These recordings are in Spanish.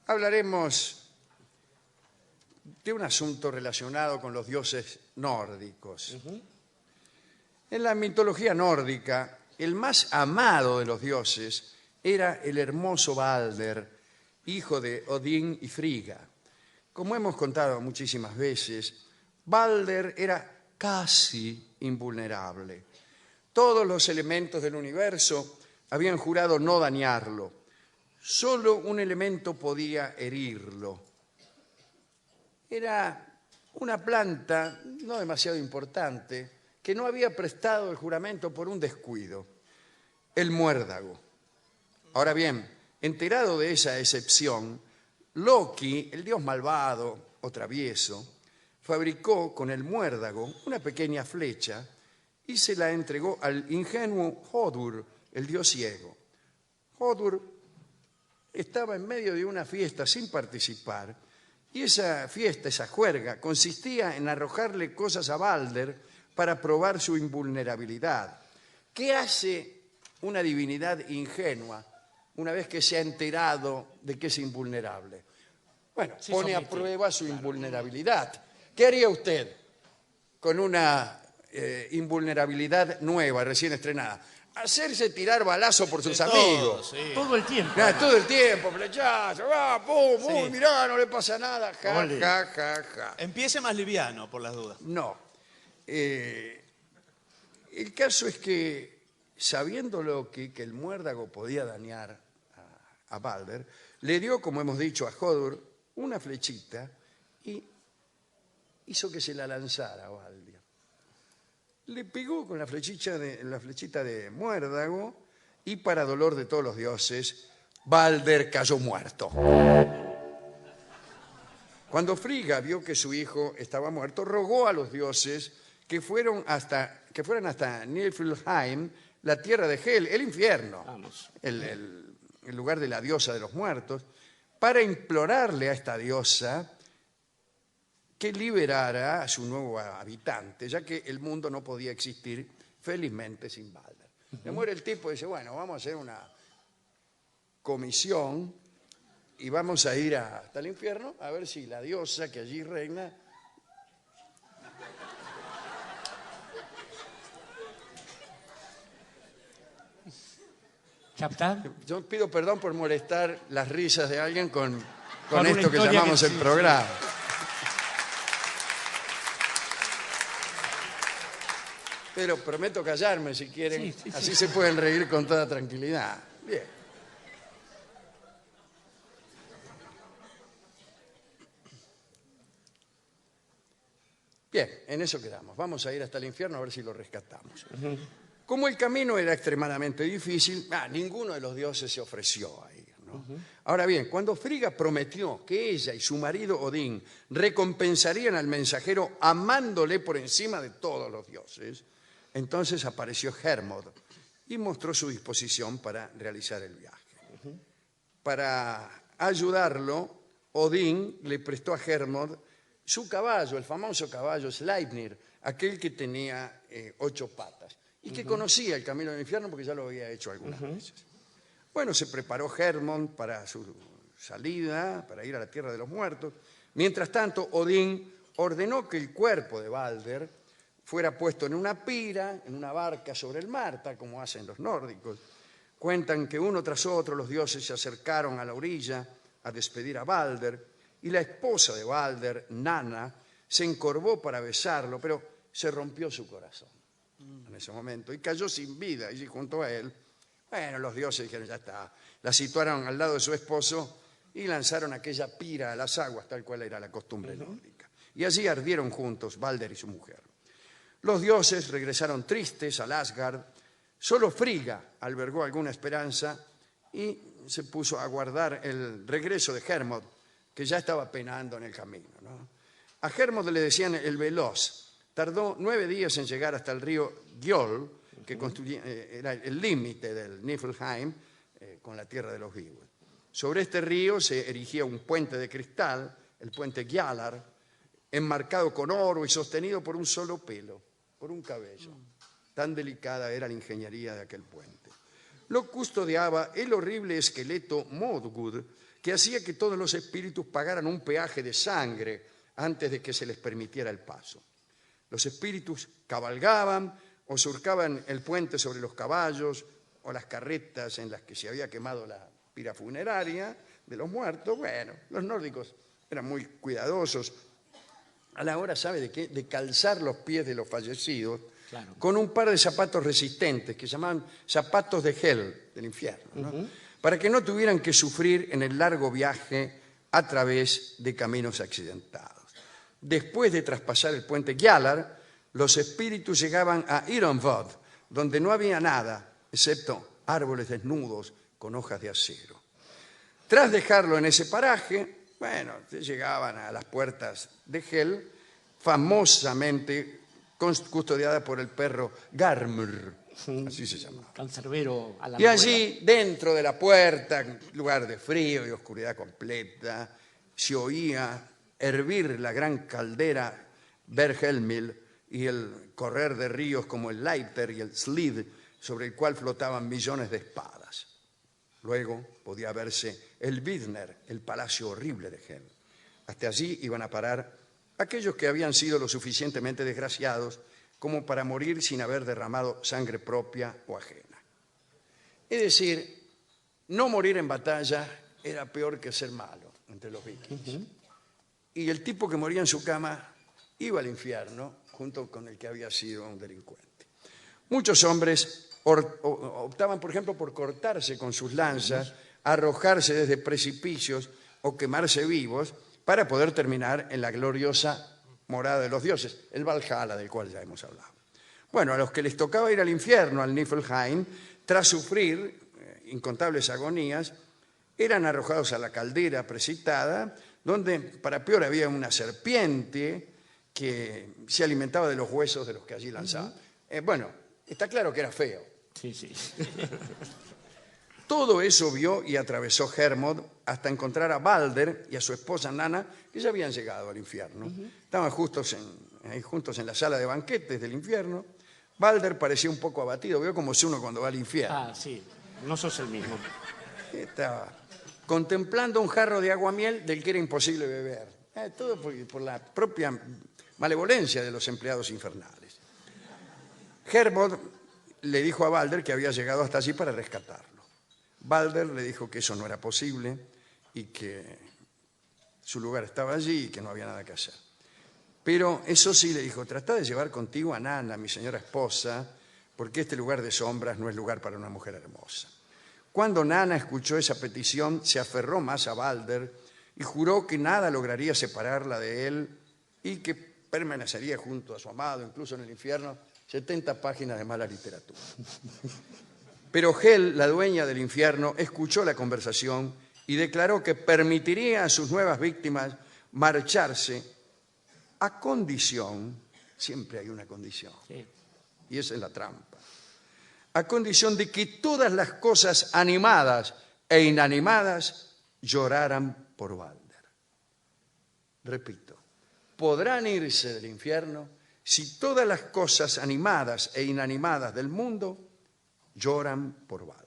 hablaremos de un asunto relacionado con los dioses nórdicos. En la mitología nórdica, el más amado de los dioses era el hermoso Balder, hijo de Odín y Frigga. Como hemos contado muchísimas veces, Balder era casi invulnerable. Todos los elementos del universo habían jurado no dañarlo. Solo un elemento podía herirlo. Era una planta no demasiado importante que no había prestado el juramento por un descuido, el muérdago. Ahora bien, enterado de esa excepción, Loki, el dios malvado o travieso, fabricó con el muérdago una pequeña flecha y se la entregó al ingenuo Hodur, el dios ciego. Hodur estaba en medio de una fiesta sin participar y esa fiesta, esa juerga, consistía en arrojarle cosas a Balder para probar su invulnerabilidad. ¿Qué hace una divinidad ingenua una vez que se ha enterado de que es invulnerable? Bueno, pone a prueba su invulnerabilidad. ¿Qué haría usted con una invulnerabilidad nueva, recién estrenada? Hacerse tirar balazo por sus amigos. Sí. Todo el tiempo. Todo el tiempo, flechazo, pum, pum, mirá, no le pasa nada, ja, ja, ja, ja. Empiece más liviano, por las dudas. No. El caso es que, sabiendo Loki que el muérdago podía dañar a Balder, le dio, como hemos dicho, a Hodur una flechita y hizo que se la lanzara a Balder. Le pegó con la flechita de muérdago y, para dolor de todos los dioses, Balder cayó muerto. Cuando Frigga vio que su hijo estaba muerto, rogó a los dioses que fueran hasta Niflheim, la tierra de Hel, el infierno, el lugar de la diosa de los muertos, para implorarle a esta diosa que liberara a su nuevo habitante, ya que el mundo no podía existir felizmente sin Balder. Le muere el tipo y dice, bueno, vamos a hacer una comisión y vamos a ir hasta el infierno a ver si la diosa que allí reina ¿Capitán? Yo pido perdón por molestar las risas de alguien con Con esto que llamamos el programa. Pero prometo callarme si quieren, así se pueden reír con toda tranquilidad. Bien. Bien, en eso quedamos. Vamos a ir hasta el infierno a ver si lo rescatamos. Como el camino era extremadamente difícil, ninguno de los dioses se ofreció a ir, ¿no? Ahora bien, cuando Frigga prometió que ella y su marido Odín recompensarían al mensajero amándole por encima de todos los dioses, entonces apareció Hermod y mostró su disposición para realizar el viaje. Para ayudarlo, Odín le prestó a Hermod su caballo, el famoso caballo Sleipnir, aquel que tenía 8 patas y que conocía el camino del infierno porque ya lo había hecho algunas veces. Bueno, se preparó Hermod para su salida, para ir a la tierra de los muertos. Mientras tanto, Odín ordenó que el cuerpo de Balder fuera puesto en una pira, en una barca sobre el mar, tal como hacen los nórdicos. Cuentan que uno tras otro los dioses se acercaron a la orilla a despedir a Balder, y la esposa de Balder, Nanna, se encorvó para besarlo, pero se rompió su corazón en ese momento y cayó sin vida allí junto a él. Bueno, los dioses dijeron, ya está. La situaron al lado de su esposo y lanzaron aquella pira a las aguas, tal cual era la costumbre nórdica. Y allí ardieron juntos Balder y su mujer. Los dioses regresaron tristes al Asgard. Solo Frigga albergó alguna esperanza y se puso a aguardar el regreso de Hermod, que ya estaba penando en el camino, ¿no? A Hermod le decían el veloz. Tardó 9 días en llegar hasta el río Gjoll, que era el límite del Niflheim con la tierra de los vivos. Sobre este río se erigía un puente de cristal, el puente Gjallar, enmarcado con oro y sostenido por un solo pelo, por un cabello. Tan delicada era la ingeniería de aquel puente. Lo custodiaba el horrible esqueleto Modgud, que hacía que todos los espíritus pagaran un peaje de sangre antes de que se les permitiera el paso. Los espíritus cabalgaban o surcaban el puente sobre los caballos o las carretas en las que se había quemado la pira funeraria de los muertos. Bueno, los nórdicos eran muy cuidadosos a la hora, ¿sabe de qué? De calzar los pies de los fallecidos, claro, con un par de zapatos resistentes que llamaban zapatos de Hel, del infierno, ¿no? Para que no tuvieran que sufrir en el largo viaje a través de caminos accidentados. Después de traspasar el puente Gjallar, los espíritus llegaban a Ironvod, donde no había nada, excepto árboles desnudos con hojas de acero. Tras dejarlo en ese paraje, bueno, llegaban a las puertas de Hel, famosamente custodiada por el perro Garmr, así se llamaba. Cancerbero a la Y allí, dentro de la puerta, lugar de frío y oscuridad completa, se oía hervir la gran caldera Bergelmil y el correr de ríos como el Leiter y el Slid, sobre el cual flotaban millones de espadas. Luego podía verse el Vidner, el palacio horrible de Hel. Hasta allí iban a parar aquellos que habían sido lo suficientemente desgraciados como para morir sin haber derramado sangre propia o ajena. Es decir, no morir en batalla era peor que ser malo entre los vikingos. Y el tipo que moría en su cama iba al infierno junto con el que había sido un delincuente. Muchos hombres optaban, por ejemplo, por cortarse con sus lanzas, arrojarse desde precipicios o quemarse vivos para poder terminar en la gloriosa morada de los dioses, el Valhalla, del cual ya hemos hablado. Bueno, a los que les tocaba ir al infierno, al Niflheim, tras sufrir incontables agonías, eran arrojados a la caldera precipitada, donde para peor había una serpiente que se alimentaba de los huesos de los que allí lanzaban. Bueno, está claro que era feo. Sí, sí. Todo eso vio y atravesó Hermod hasta encontrar a Balder y a su esposa Nanna, que ya habían llegado al infierno. Estaban juntos en la sala de banquetes del infierno. Balder parecía un poco abatido, vio como es uno cuando va al infierno. Ah, sí, no sos el mismo. Estaba contemplando un jarro de aguamiel del que era imposible beber. Todo por la propia malevolencia de los empleados infernales. Hermod le dijo a Balder que había llegado hasta allí para rescatarlo. Balder le dijo que eso no era posible y que su lugar estaba allí y que no había nada que hacer. Pero eso sí, le dijo, trata de llevar contigo a Nanna, mi señora esposa, porque este lugar de sombras no es lugar para una mujer hermosa. Cuando Nanna escuchó esa petición, se aferró más a Balder y juró que nada lograría separarla de él y que permanecería junto a su amado, incluso en el infierno, 70 páginas de mala literatura. Pero Hel, la dueña del infierno, escuchó la conversación y declaró que permitiría a sus nuevas víctimas marcharse a condición, siempre hay una condición, Sí. y esa es la trampa, a condición de que todas las cosas animadas e inanimadas lloraran por Balder. Repito, podrán irse del infierno si todas las cosas animadas e inanimadas del mundo lloran por Balder.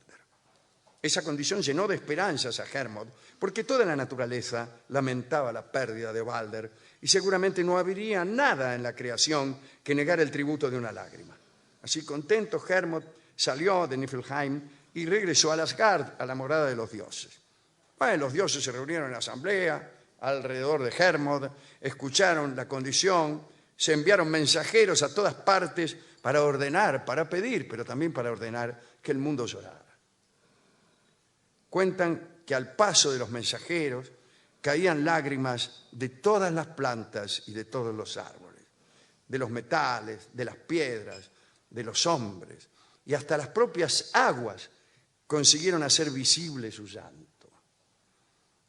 Esa condición llenó de esperanzas a Hermod, porque toda la naturaleza lamentaba la pérdida de Balder y seguramente no habría nada en la creación que negara el tributo de una lágrima. Así contento, Hermod salió de Niflheim y regresó a Asgard, a la morada de los dioses. Bueno, los dioses se reunieron en asamblea alrededor de Hermod, escucharon la condición, se enviaron mensajeros a todas partes para ordenar, para pedir, pero también para ordenar que el mundo llorara. Cuentan que al paso de los mensajeros caían lágrimas de todas las plantas y de todos los árboles, de los metales, de las piedras, de los hombres, y hasta las propias aguas consiguieron hacer visible su llanto.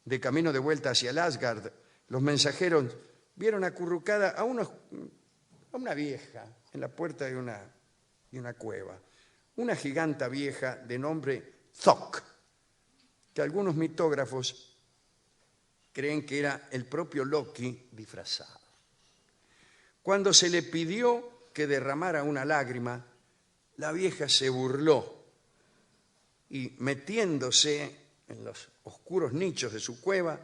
De camino de vuelta hacia el Asgard, los mensajeros vieron acurrucada a una vieja en la puerta de una cueva, una giganta vieja de nombre Thok, que algunos mitógrafos creen que era el propio Loki disfrazado. Cuando se le pidió que derramara una lágrima, la vieja se burló y, metiéndose en los oscuros nichos de su cueva,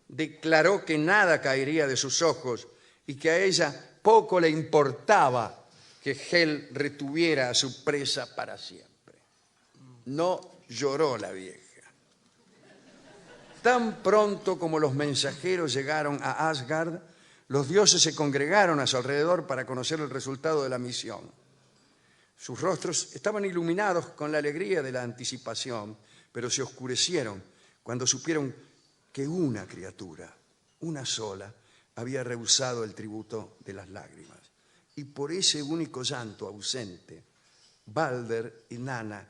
declaró que nada caería de sus ojos y que a ella poco le importaba que Hel retuviera a su presa para siempre. No lloró la vieja. Tan pronto como los mensajeros llegaron a Asgard, los dioses se congregaron a su alrededor para conocer el resultado de la misión. Sus rostros estaban iluminados con la alegría de la anticipación, pero se oscurecieron cuando supieron que una criatura, una sola, había rehusado el tributo de las lágrimas. Y por ese único llanto ausente, Balder y Nanna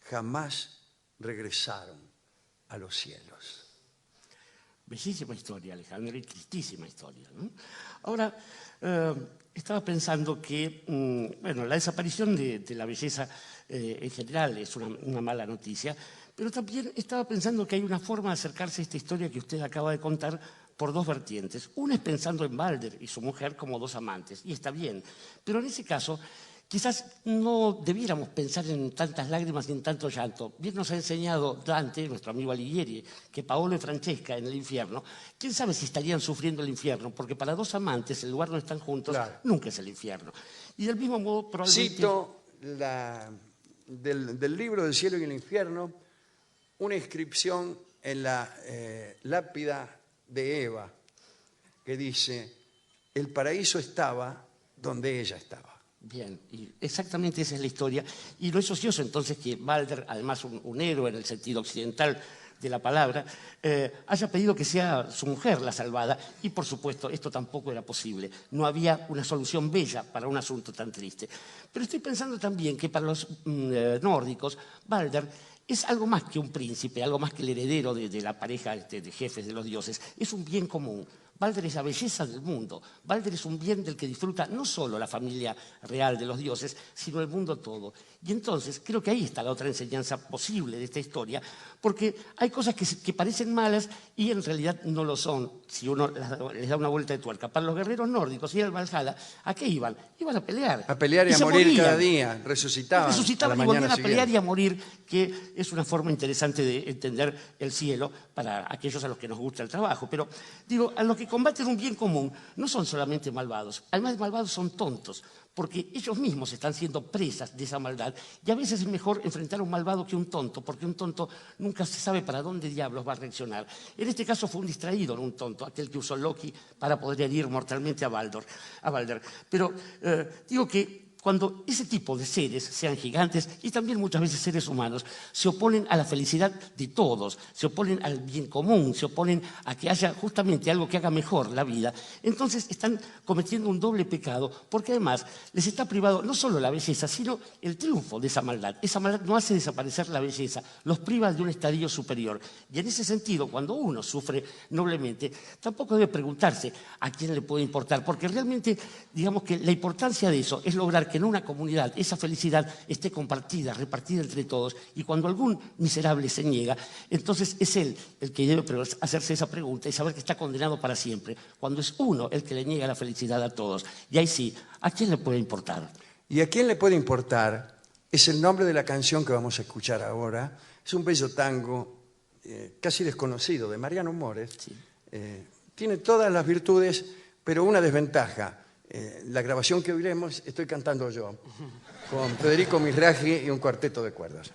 jamás regresaron a los cielos. Bellísima historia, Alejandro, y tristísima historia, ¿no? Ahora, estaba pensando que bueno, la desaparición de la belleza en general es una mala noticia, pero también estaba pensando que hay una forma de acercarse a esta historia que usted acaba de contar por dos vertientes. Una es pensando en Balder y su mujer como dos amantes, y está bien, pero en ese caso quizás no debiéramos pensar en tantas lágrimas y en tanto llanto. Bien nos ha enseñado Dante, nuestro amigo Alighieri, que Paolo y Francesca en el infierno, quién sabe si estarían sufriendo el infierno, porque para dos amantes el lugar donde están juntos nunca es el infierno. Y del mismo modo probablemente... Cito del libro del cielo y el infierno una inscripción en la lápida de Eva que dice: el paraíso estaba donde ella estaba. Bien, y exactamente esa es la historia. Y no es ocioso entonces que Balder, además un héroe en el sentido occidental de la palabra, haya pedido que sea su mujer la salvada, y por supuesto esto tampoco era posible. No había una solución bella para un asunto tan triste. Pero estoy pensando también que para los nórdicos, Balder es algo más que un príncipe, algo más que el heredero de la pareja de jefes de los dioses. Es un bien común. Balder es la belleza del mundo. Balder es un bien del que disfruta no solo la familia real de los dioses, sino el mundo todo. Y entonces creo que ahí está la otra enseñanza posible de esta historia, porque hay cosas que parecen malas y en realidad no lo son, si uno les da una vuelta de tuerca. Para los guerreros nórdicos ir al Valhalla, ¿a qué iban? Iban a pelear. A pelear y a morir cada día. Resucitaban a la y mañana volvían a siguiente. pelear y a morir, que es una forma interesante de entender el cielo para aquellos a los que nos gusta el trabajo. Pero digo, a los que combaten un bien común no son solamente malvados, además de malvados son tontos, porque ellos mismos están siendo presas de esa maldad, y a veces es mejor enfrentar a un malvado que a un tonto, porque un tonto nunca se sabe para dónde diablos va a reaccionar. En este caso fue un distraído, no un tonto, aquel que usó Loki para poder herir mortalmente a Balder. Pero digo que cuando ese tipo de seres, sean gigantes y también muchas veces seres humanos, se oponen a la felicidad de todos, se oponen al bien común, se oponen a que haya justamente algo que haga mejor la vida, entonces están cometiendo un doble pecado, porque además les está privado no solo la belleza, sino el triunfo de esa maldad. Esa maldad no hace desaparecer la belleza, los priva de un estadio superior. Y en ese sentido, cuando uno sufre noblemente, tampoco debe preguntarse a quién le puede importar, porque realmente, digamos que la importancia de eso es lograr que en una comunidad esa felicidad esté compartida, repartida entre todos, y cuando algún miserable se niega, entonces es él el que debe hacerse esa pregunta y saber que está condenado para siempre, cuando es uno el que le niega la felicidad a todos. Y ahí sí, ¿a quién le puede importar? Y a quién le puede importar es el nombre de la canción que vamos a escuchar ahora. Es un bello tango casi desconocido de Mariano Mores. Sí. Tiene todas las virtudes, pero una desventaja. La grabación que oiremos estoy cantando yo, con Federico Mizrahi y un cuarteto de cuerdas.